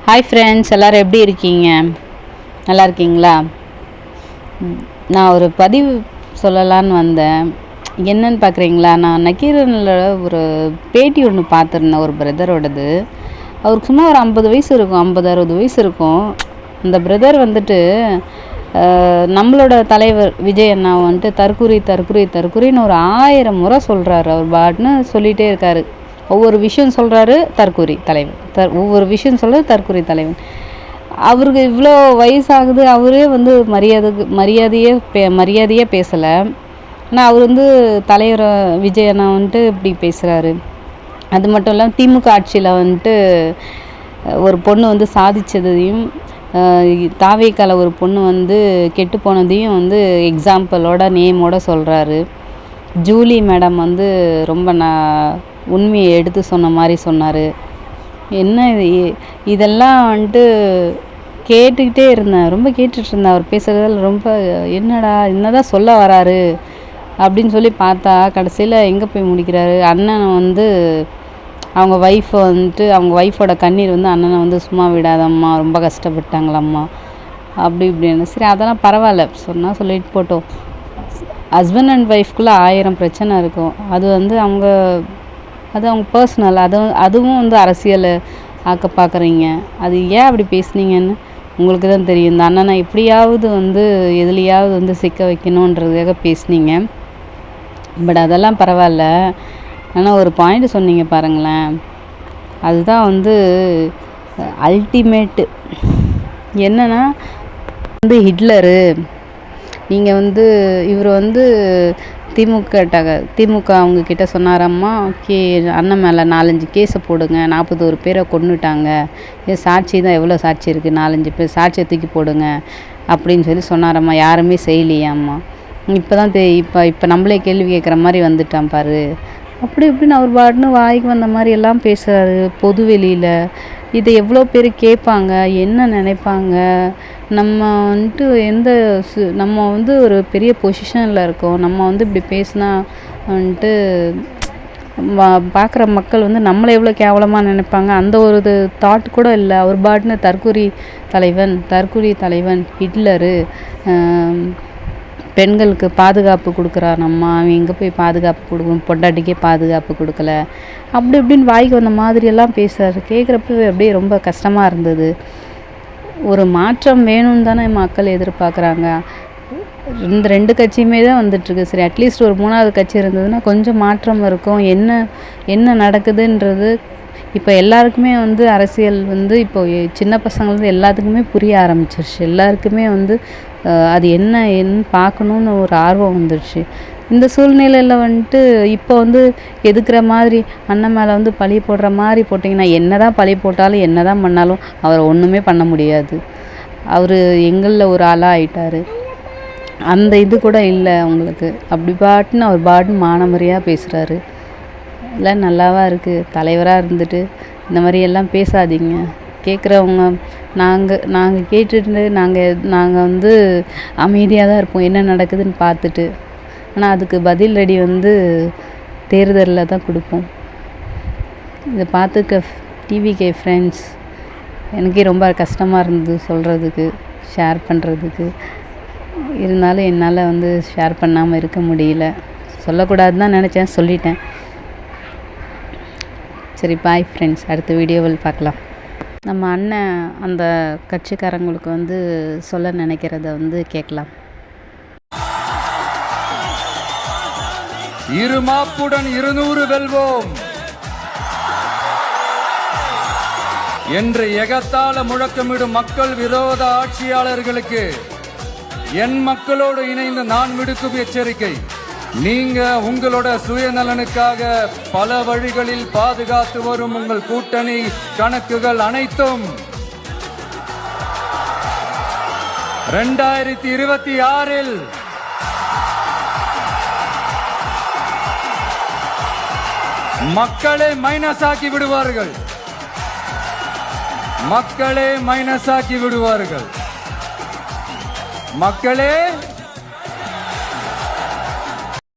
Hi friends, எல்லோரும் எப்படி இருக்கீங்க? நல்லா இருக்கீங்களா? நான் ஒரு பதிவு சொல்லலான்னு வந்தேன். என்னன்னு பார்க்குறீங்களா? நான் நக்கீரனில் ஒரு பேட்டி ஒன்று பார்த்துருந்தேன், ஒரு பிரதரோடது. அவருக்கு சும்மா ஒரு 50 வயசு இருக்கும், 50-60 வயசு இருக்கும். அந்த பிரதர் வந்துட்டு நம்மளோட தலைவர் விஜய் அண்ணா வந்துட்டு தற்குறி தற்குறி தற்குறின்னு ஒரு 1000 முறை சொல்கிறாரு. அவர் பாட்டுன்னு சொல்லிகிட்டே இருக்கார். ஒவ்வொரு விஷயம் சொல்கிறாரு, தற்குறி தலைவன். ஒவ்வொரு விஷயம் சொல்கிறது, தற்குறி தலைவன். அவருக்கு இவ்வளோ வயசாகுது, அவரே வந்து மரியாதையே பேசலை. ஆனால் அவர் வந்து தலைவர் விஜய் அண்ணா வந்துட்டு இப்படி பேசுகிறாரு. அது மட்டும் இல்லாமல் திமுக ஆட்சியில் வந்துட்டு ஒரு பொண்ணு வந்து சாதித்ததையும், தாவேக்கால ஒரு பொண்ணு வந்து கெட்டு போனதையும் வந்து எக்ஸாம்பிளோட நேமோட சொல்கிறாரு. ஜூலி மேடம் வந்து ரொம்ப உண்மையை எடுத்து சொன்ன மாதிரி சொன்னார். என்ன இதெல்லாம் வந்துட்டு கேட்டுக்கிட்டே இருந்தேன், ரொம்ப கேட்டுட்ருந்தேன். அவர் பேசுகிறதில் ரொம்ப என்னதான் சொல்ல வராரு அப்படின்னு சொல்லி பார்த்தா கடைசியில் எங்கே போய் முடிக்கிறாரு. அண்ணனை வந்து அவங்க ஒய்ஃபோட கண்ணீர் வந்து அண்ணனை வந்து சும்மா விடாதம்மா, ரொம்ப கஷ்டப்பட்டாங்களம்மா அப்படி இப்படின்னு. சரி, அதெல்லாம் பரவாயில்ல, சொன்னால் சொல்லிட்டு போட்டோம். ஹஸ்பண்ட் அண்ட் ஒய்ஃப்குள்ளே 1000 பிரச்சனை இருக்கும். அது வந்து அவங்க பர்சனல். அதுவும் வந்து அரசியல் ஆக்க பார்க்குறீங்க. அது ஏன் அப்படி பேசுனீங்கன்னு உங்களுக்கு தான் தெரியும். இந்த அண்ணனை எப்படியாவது வந்து எதுலையாவது வந்து சிக்க வைக்கணுன்றதுக்காக பேசுனீங்க. பட் அதெல்லாம் பரவாயில்ல. ஆனால் ஒரு பாயிண்ட் சொன்னீங்க பாருங்களேன், அதுதான் வந்து அல்டிமேட்டு. என்னன்னா வந்து ஹிட்லரு. நீங்கள் வந்து இவர் வந்து திமுக அவங்கக்கிட்ட சொன்னாரம்மா, அண்ணன் மேலே 4-5 கேஸை போடுங்க, 41 பேரை கொன்னுட்டாங்க, சாட்சி தான் எவ்வளோ சாட்சி இருக்குது, 4-5 பேர் சாட்சியை தூக்கி போடுங்க அப்படின்னு சொல்லி சொன்னாரம்மா. யாருமே செய்யலையாம்மா. இப்போ தான் இப்போ நம்மளே கேள்வி கேட்குற மாதிரி வந்துட்டான் பாரு. அப்படி இப்படின்னு அவர் பாட்டுன்னு வாய்க்கு வந்த மாதிரி எல்லாம் பேசுகிறாரு பொது வெளியில். இதை எவ்வளோ பேர் கேட்பாங்க, என்ன நினைப்பாங்க? நம்ம வந்துட்டு நம்ம வந்து ஒரு பெரிய பொசிஷனில் இருக்கோம். நம்ம வந்து இப்படி பேசினா வந்துட்டு பார்க்குற மக்கள் வந்து நம்மளை எவ்வளோ கேவலமாக நினைப்பாங்க, அந்த ஒரு தாட் கூட இல்லை. அவர் பாட்டுன்னு தற்குறி தலைவன் ஹிட்லரு, பெண்களுக்கு பாதுகாப்பு கொடுக்குறானம்மா, அவன் எங்கே போய் பாதுகாப்பு கொடுக்கணும், பொண்டாட்டிக்கே பாதுகாப்பு கொடுக்கல, அப்படி இப்படின்னு வாய்க்கு வந்த மாதிரியெல்லாம் பேசுகிறாரு. கேட்குறப்ப அப்படியே ரொம்ப கஷ்டமாக இருந்தது. ஒரு மாற்றம் வேணும்னு தானே மக்கள் எதிர்பார்க்குறாங்க. இந்த 2 கட்சியுமே தான் வந்துட்டுருக்கு. சரி, அட்லீஸ்ட் ஒரு 3வது கட்சி இருந்ததுன்னா கொஞ்சம் மாற்றம் இருக்கும். என்ன நடக்குதுன்றது இப்போ எல்லாருக்குமே வந்து அரசியல் வந்து இப்போ சின்ன பசங்கள்லேருந்து எல்லாத்துக்குமே புரிய ஆரம்பிச்சிருச்சு. எல்லாருக்குமே வந்து அது என்னன்னு பார்க்கணுன்னு ஒரு ஆர்வம் வந்துடுச்சு. இந்த சூழ்நிலையில் வந்துட்டு இப்போ வந்து எதுக்குற மாதிரி அண்ணன் மேலே வந்து பழி போடுற மாதிரி போட்டிங்கன்னா, என்ன தான் பழி போட்டாலும் என்ன தான் பண்ணாலும் அவரை ஒன்றுமே பண்ண முடியாது. அவர் எங்களில் ஒரு ஆளாக ஆயிட்டார். அந்த இது கூட இல்லை அவங்களுக்கு. அப்படி பாட்டுன்னு அவர் பாட்டுன்னு மானமரியாக பேசுகிறாரு. எல்லாம் நல்லாவா இருக்குது? தலைவராக இருந்துட்டு இந்த மாதிரியெல்லாம் பேசாதீங்க. கேட்குறவங்க நாங்கள் கேட்டுட்டு நாங்கள் வந்து அமைதியாக தான் இருப்போம், என்ன நடக்குதுன்னு பார்த்துட்டு. ஆனால் அதுக்கு பதில் ரெடி வந்து தேர்தலில் தான் கொடுப்போம். இதை பார்த்துக்க டிவிகே ஃப்ரெண்ட்ஸ், எனக்கே ரொம்ப கஷ்டமாக இருந்தது சொல்கிறதுக்கு, ஷேர் பண்ணுறதுக்கு. இருந்தாலும் என்னால் வந்து ஷேர் பண்ணாமல் இருக்க முடியல. சொல்லக்கூடாதுன்னு தான் நினச்சேன், சொல்லிட்டேன். சரி, பாய் ஃப்ரெண்ட்ஸ், அடுத்த வீடியோவில் பார்க்கலாம். நம்ம அண்ணன் அந்த கட்சிக்காரங்களுக்கு வந்து சொல்ல நினைக்கிறத வந்து கேட்கலாம். இருமாப்புடன் 200 வெல்வோம் என்று எகத்தால முழக்கமிடும் மக்கள் விரோத ஆட்சியாளர்களுக்கு என் மக்களோடு இணைந்து நான் விடுக்கும் எச்சரிக்கை. நீங்க உங்களோட சுயநலனுக்காக பல வழிகளில் பாதுகாத்து வரும் உங்கள் கூட்டணி கணக்குகள் அனைத்தும் 2026 மக்களே மைனஸ் ஆக்கி விடுவார்கள். மக்களே